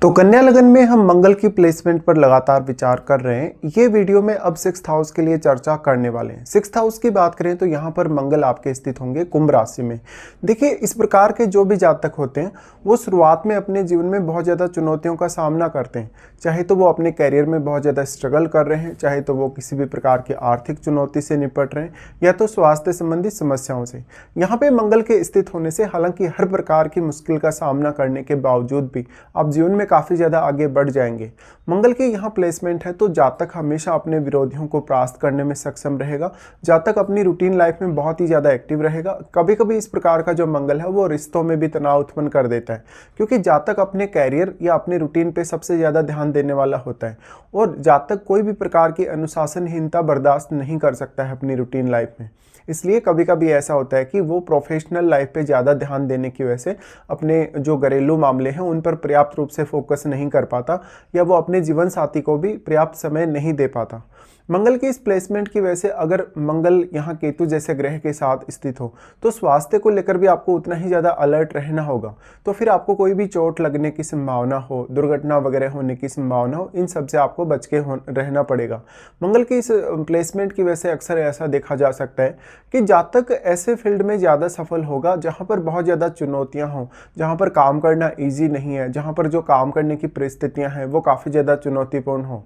तो कन्या लगन में हम मंगल की प्लेसमेंट पर लगातार विचार कर रहे हैं। ये वीडियो में अब 6th हाउस के लिए चर्चा करने वाले हैं। 6th हाउस की बात करें तो यहाँ पर मंगल आपके स्थित होंगे कुंभ राशि में। देखिए, इस प्रकार के जो भी जातक होते हैं वो शुरुआत में अपने जीवन में बहुत ज़्यादा चुनौतियों का सामना करते हैं। चाहे तो वो अपने कैरियर में बहुत ज़्यादा स्ट्रगल कर रहे हैं, चाहे तो वो किसी भी प्रकार की आर्थिक चुनौती से निपट रहे हैं या तो स्वास्थ्य संबंधी समस्याओं से। यहाँ पे मंगल के स्थित होने से हालांकि हर प्रकार की मुश्किल का सामना करने के बावजूद भी आप जीवन में काफ़ी ज़्यादा आगे बढ़ जाएंगे। मंगल के यहाँ प्लेसमेंट है तो जातक हमेशा अपने विरोधियों को परास्त करने में सक्षम रहेगा। जातक अपनी रूटीन लाइफ में बहुत ही ज़्यादा एक्टिव रहेगा। कभी कभी इस प्रकार का जो मंगल है वो रिश्तों में भी तनाव उत्पन्न कर देता है, क्योंकि जातक अपने कैरियर या अपने रूटीन पे सबसे ज़्यादा ध्यान देने वाला होता है और जातक कोई भी प्रकार की अनुशासनहीनता बर्दाश्त नहीं कर सकता है अपनी रूटीन लाइफ में। इसलिए कभी कभी ऐसा होता है कि वो प्रोफेशनल लाइफ पे ज़्यादा ध्यान देने की वजह से अपने जो घरेलू मामले हैं उन पर पर्याप्त रूप से फोकस नहीं कर पाता या वो अपने जीवन साथी को भी पर्याप्त समय नहीं दे पाता। मंगल की इस प्लेसमेंट की वजह से अगर मंगल यहाँ केतु जैसे ग्रह के साथ स्थित हो तो स्वास्थ्य को लेकर भी आपको उतना ही ज़्यादा अलर्ट रहना होगा। तो फिर आपको कोई भी चोट लगने की संभावना हो, दुर्घटना वगैरह होने की संभावना हो, इन सब से आपको बच के रहना पड़ेगा। मंगल की इस प्लेसमेंट की वजह से अक्सर ऐसा देखा जा सकता है कि जातक ऐसे फील्ड में ज़्यादा सफल होगा जहाँ पर बहुत ज़्यादा चुनौतियाँ हों, जहाँ पर काम करना ईजी नहीं है, जहाँ पर जो काम करने की परिस्थितियाँ हैं वो काफ़ी ज़्यादा चुनौतीपूर्ण हों।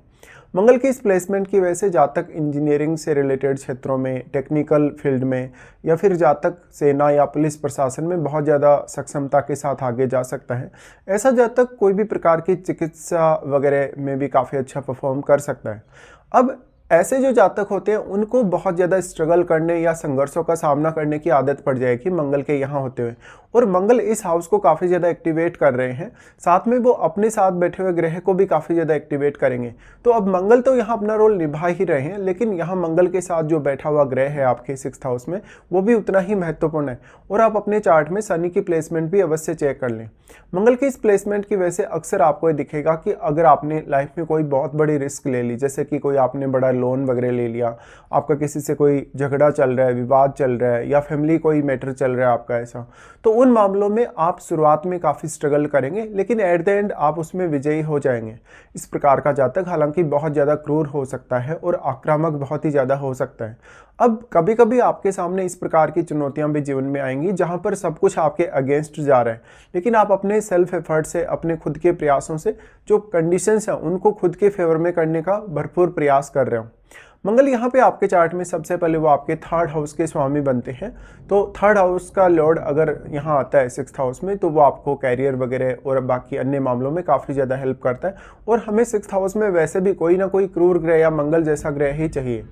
मंगल की इस प्लेसमेंट की वजह से जातक इंजीनियरिंग से रिलेटेड क्षेत्रों में, टेक्निकल फील्ड में या फिर जातक सेना या पुलिस प्रशासन में बहुत ज़्यादा सक्षमता के साथ आगे जा सकता है। ऐसा जातक कोई भी प्रकार की चिकित्सा वगैरह में भी काफ़ी अच्छा परफॉर्म कर सकता है। अब ऐसे जो जातक होते हैं उनको बहुत ज़्यादा स्ट्रगल करने या संघर्षों का सामना करने की आदत पड़ जाएगी मंगल के यहाँ होते हुए, और मंगल इस हाउस को काफ़ी ज़्यादा एक्टिवेट कर रहे हैं। साथ में वो अपने साथ बैठे हुए ग्रह को भी काफ़ी ज़्यादा एक्टिवेट करेंगे। तो अब मंगल तो यहाँ अपना रोल निभा ही रहे हैं, लेकिन यहाँ मंगल के साथ जो बैठा हुआ ग्रह है आपके 6th हाउस में वो भी उतना ही महत्वपूर्ण है। और आप अपने चार्ट में शनि की प्लेसमेंट भी अवश्य चेक कर लें। मंगल की इस प्लेसमेंट की वजह से अक्सर आपको ये दिखेगा कि अगर आपने लाइफ में कोई बहुत बड़ी रिस्क ले ली, जैसे कि कोई आपने बड़ा लोन वगैरह ले लिया, आपका किसी से कोई झगड़ा चल रहा है, विवाद चल रहा है या फैमिली कोई मैटर चल रहा है आपका ऐसा, तो उन मामलों में आप शुरुआत में काफ़ी स्ट्रगल करेंगे, लेकिन एट द एंड आप उसमें विजयी हो जाएंगे। इस प्रकार का जातक हालांकि बहुत ज़्यादा क्रूर हो सकता है और आक्रामक बहुत ही ज़्यादा हो सकता है। अब कभी कभी आपके सामने इस प्रकार की चुनौतियां भी जीवन में आएंगी जहां पर सब कुछ आपके अगेंस्ट जा रहा है, लेकिन आप अपने सेल्फ एफर्ट से, अपने खुद के प्रयासों से जो कंडीशंस हैं उनको खुद के फेवर में करने का भरपूर प्रयास कर रहे हो। मंगल यहाँ पे आपके चार्ट में सबसे पहले वो आपके 3rd हाउस के स्वामी बनते हैं। तो 3rd हाउस का लॉर्ड अगर यहाँ आता है 6th हाउस में तो वो आपको कैरियर वगैरह और बाकी अन्य मामलों में काफ़ी ज़्यादा हेल्प करता है। और हमें 6th हाउस में वैसे भी कोई ना कोई क्रूर ग्रह या मंगल जैसा ग्रह ही चाहिए।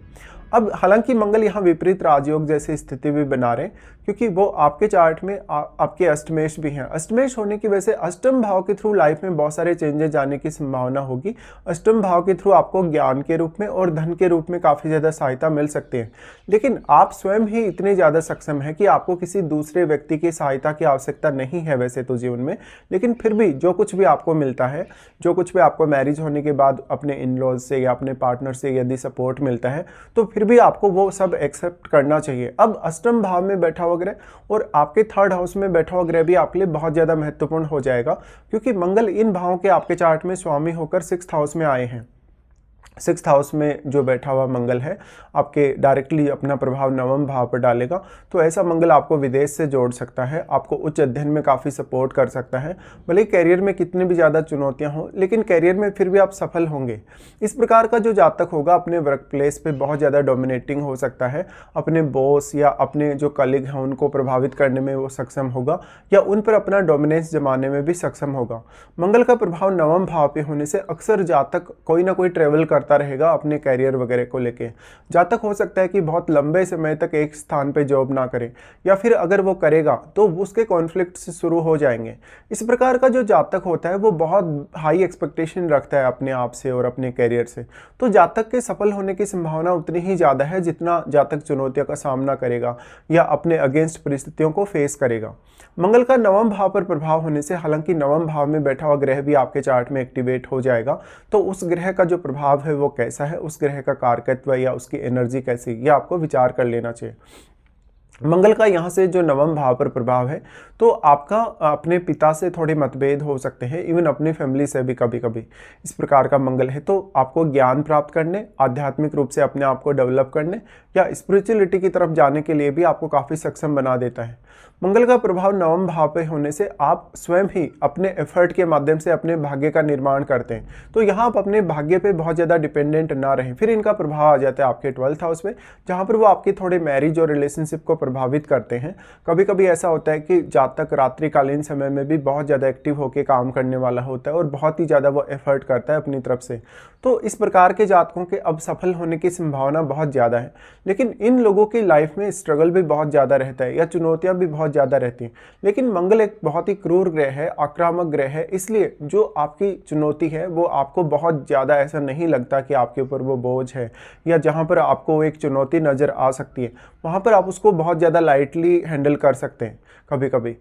अब हालांकि मंगल यहाँ विपरीत राजयोग जैसी स्थिति भी बना रहे, क्योंकि वो आपके चार्ट में आपके अष्टमेश भी हैं। अष्टमेश होने की वजह से अष्टम भाव के थ्रू लाइफ में बहुत सारे चेंजेस आने की संभावना होगी। अष्टम भाव के थ्रू आपको ज्ञान के रूप में और धन के रूप में काफ़ी ज़्यादा सहायता मिल सकती है, लेकिन आप स्वयं ही इतने ज़्यादा सक्षम हैं कि आपको किसी दूसरे व्यक्ति की सहायता की आवश्यकता नहीं है वैसे तो जीवन में। लेकिन फिर भी जो कुछ भी आपको मिलता है, जो कुछ भी आपको मैरिज होने के बाद अपने इन लॉज से या अपने पार्टनर से यदि सपोर्ट मिलता है तो फिर भी आपको वो सब एक्सेप्ट करना चाहिए। अब अष्टम भाव में बैठा हुआ ग्रह और आपके 3rd हाउस में बैठा हुआ ग्रह भी आपके लिए बहुत ज़्यादा महत्वपूर्ण हो जाएगा, क्योंकि मंगल इन भावों के आपके चार्ट में स्वामी होकर 6th हाउस में आए हैं। 6th हाउस में जो बैठा हुआ मंगल है आपके डायरेक्टली अपना प्रभाव 9वें भाव पर डालेगा। तो ऐसा मंगल आपको विदेश से जोड़ सकता है, आपको उच्च अध्ययन में काफ़ी सपोर्ट कर सकता है। भले कैरियर में कितनी भी ज़्यादा चुनौतियां हों, लेकिन कैरियर में फिर भी आप सफल होंगे। इस प्रकार का जो जातक होगा अपने वर्क प्लेस पे बहुत ज़्यादा डोमिनेटिंग हो सकता है, अपने बॉस या अपने जो कलीग हैं उनको प्रभावित करने में वो सक्षम होगा या उन पर अपना डोमिनेंस जमाने में भी सक्षम होगा। मंगल का प्रभाव 9वें भाव पे होने से अक्सर जातक कोई ना कोई ट्रेवल करता रहेगा अपने कैरियर वगैरह को लेके। जातक हो सकता है कि बहुत लंबे समय तक एक स्थान पे जॉब ना करे, या फिर अगर वो करेगा तो उसके कॉन्फ्लिक्ट से शुरू हो जाएंगे। इस प्रकार का जो जातक होता है वो बहुत हाई एक्सपेक्टेशन रखता है अपने आप से और अपने कैरियर से। तो जातक के सफल होने की संभावना उतनी ही ज़्यादा है जितना जातक चुनौतियों का सामना करेगा या अपने अगेंस्ट परिस्थितियों को फेस करेगा। मंगल का 9वें भाव पर प्रभाव होने से हालांकि 9वें भाव में बैठा हुआ ग्रह भी आपके चार्ट में एक्टिवेट हो जाएगा। तो उस ग्रह का जो प्रभाव है वो कैसा है, उस ग्रह का कारकत्व या उसकी एनर्जी कैसी, ये आपको विचार कर लेना चाहिए। मंगल का यहाँ से जो नवम भाव पर प्रभाव है, तो आपका अपने पिता से थोड़े मतभेद हो सकते हैं, इवन अपनी फैमिली से भी कभी कभी। इस प्रकार का मंगल है, तो आपको ज्ञान प्राप्त करने, आध्यात्मिक रूप से अपने आप को डेवलप करने या स्पिरिचुअलिटी की तरफ जाने के लिए भी आपको काफ़ी सक्षम बना देता है। मंगल का प्रभाव नवम भाव पे होने से आप स्वयं ही अपने एफर्ट के माध्यम से अपने भाग्य का निर्माण करते हैं, तो यहाँ आप अपने भाग्य पे बहुत ज़्यादा डिपेंडेंट ना रहें। फिर इनका प्रभाव आ जाता है आपके 12th हाउस में, जहाँ पर वो आपके थोड़े मैरिज और रिलेशनशिप को प्रभावित करते हैं। कभी कभी ऐसा होता है कि जातक रात्रिकालीन समय में भी बहुत ज़्यादा एक्टिव होकर काम करने वाला होता है और बहुत ही ज़्यादा वो एफर्ट करता है अपनी तरफ से, तो इस प्रकार के जातकों के अब सफल होने की संभावना बहुत ज़्यादा है। लेकिन इन लोगों की लाइफ में स्ट्रगल भी बहुत ज़्यादा रहता है या चुनौतियाँ भी बहुत ज़्यादा रहती हैं। लेकिन मंगल एक बहुत ही क्रूर ग्रह है, आक्रामक ग्रह है, इसलिए जो आपकी चुनौती है वो आपको बहुत ज़्यादा ऐसा नहीं लगता कि आपके ऊपर वो बोझ है, या जहाँ पर आपको एक चुनौती नज़र आ सकती है वहाँ पर आप उसको बहुत ज़्यादा लाइटली हैंडल कर सकते हैं कभी कभी।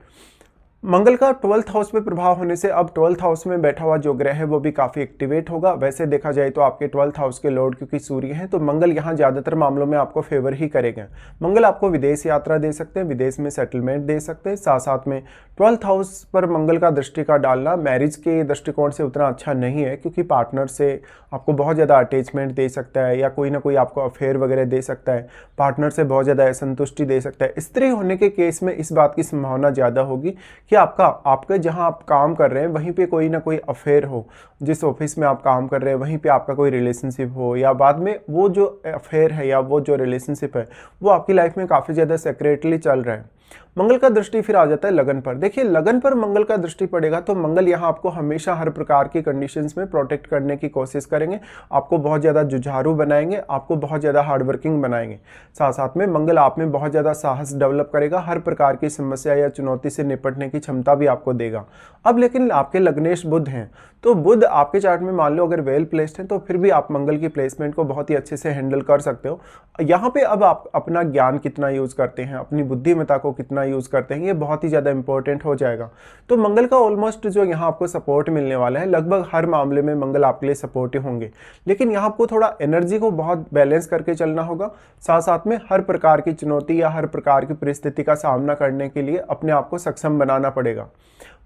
मंगल का 12th हाउस में प्रभाव होने से अब 12th हाउस में बैठा हुआ जो ग्रह है वो भी काफ़ी एक्टिवेट होगा। वैसे देखा जाए तो आपके 12th हाउस के लॉर्ड क्योंकि सूर्य हैं, तो मंगल यहाँ ज़्यादातर मामलों में आपको फेवर ही करेगा। मंगल आपको विदेश यात्रा दे सकते हैं, विदेश में सेटलमेंट दे सकते हैं। साथ साथ में 12th हाउस पर मंगल का दृष्टि का डालना मैरिज के दृष्टिकोण से उतना अच्छा नहीं है, क्योंकि पार्टनर से आपको बहुत ज़्यादा अटैचमेंट दे सकता है या कोई ना कोई आपको अफेयर वगैरह दे सकता है, पार्टनर से बहुत ज़्यादा असंतुष्टि दे सकता है। स्त्री होने के केस में इस बात की संभावना ज़्यादा होगी कि आपके जहां आप काम कर रहे हैं वहीं पे कोई ना कोई अफेयर हो, जिस ऑफिस में आप काम कर रहे हैं वहीं पे आपका कोई रिलेशनशिप हो, या बाद में वो जो अफेयर है या वो जो रिलेशनशिप है वो आपकी लाइफ में काफ़ी ज़्यादा सेक्रेटली चल रहा है। मंगल का दृष्टि फिर आ जाता है लगन पर। देखिए, लगन पर मंगल का दृष्टि पड़ेगा तो मंगल यहाँ आपको हमेशा हर प्रकार की कंडीशंस में प्रोटेक्ट करने की कोशिश करेंगे, आपको बहुत ज़्यादा जुझारू बनाएंगे, आपको बहुत ज़्यादा हार्डवर्किंग बनाएंगे। साथ साथ में मंगल आप में बहुत ज़्यादा साहस डेवलप करेगा, हर प्रकार की समस्या या चुनौती से निपटने की क्षमता भी आपको देगा। अब लेकिन आपके लग्नेश बुध हैं, तो बुध आपके चार्ट में मान लो अगर वेल प्लेस्ड हैं तो फिर भी आप मंगल की प्लेसमेंट को बहुत ही अच्छे से हैंडल कर सकते हो। यहाँ पे अब आप अपना ज्ञान कितना यूज़ करते हैं, अपनी बुद्धिमत्ता को कितना यूज़ करते हैं, ये बहुत ही ज़्यादा इंपॉर्टेंट हो जाएगा। तो मंगल का ऑलमोस्ट जो यहाँ आपको सपोर्ट मिलने वाला है, लगभग हर मामले में मंगल आपके लिए सपोर्टिव होंगे। लेकिन यहाँ आपको थोड़ा एनर्जी को बहुत बैलेंस करके चलना होगा। साथ साथ में हर प्रकार की चुनौती या हर प्रकार की परिस्थिति का सामना करने के लिए अपने आप को सक्षम बनाना पड़ेगा।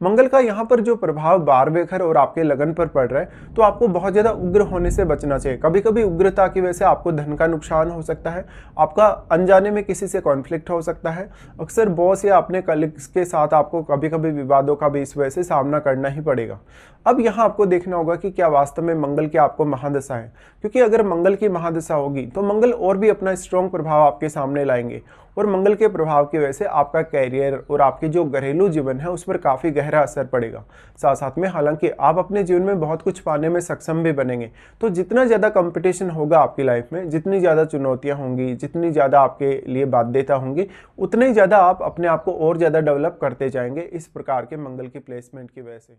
मंगल का यहाँ पर जो प्रभाव 12वें घर और आपके लगन पर पड़ रहा है, तो आपको बहुत ज़्यादा उग्र होने से बचना चाहिए। कभी कभी उग्रता की वजह से आपको धन का नुकसान हो सकता है, आपका अनजाने में किसी से कॉन्फ्लिक्ट हो सकता है। अक्सर बॉस या अपने कलीग्स के साथ आपको कभी कभी विवादों का भी इस वजह से सामना करना ही पड़ेगा। अब यहाँ आपको देखना होगा कि क्या वास्तव में मंगल की आपको महादशा है, क्योंकि अगर मंगल की महादशा होगी तो मंगल और भी अपना स्ट्रॉन्ग प्रभाव आपके सामने लाएंगे, और मंगल के प्रभाव की वजह से आपका कैरियर और आपकी जो घरेलू जीवन है उस पर काफ़ी गहरा असर पड़ेगा। साथ साथ में हालांकि आप अपने जीवन में बहुत कुछ पाने में सक्षम भी बनेंगे, तो जितना ज़्यादा कंपटीशन होगा आपकी लाइफ में, जितनी ज़्यादा चुनौतियाँ होंगी, जितनी ज़्यादा आपके लिए बाध्यता होंगी, उतने ही ज़्यादा आप अपने आप को और ज़्यादा डेवलप करते जाएंगे इस प्रकार के मंगल की प्लेसमेंट की वजह से।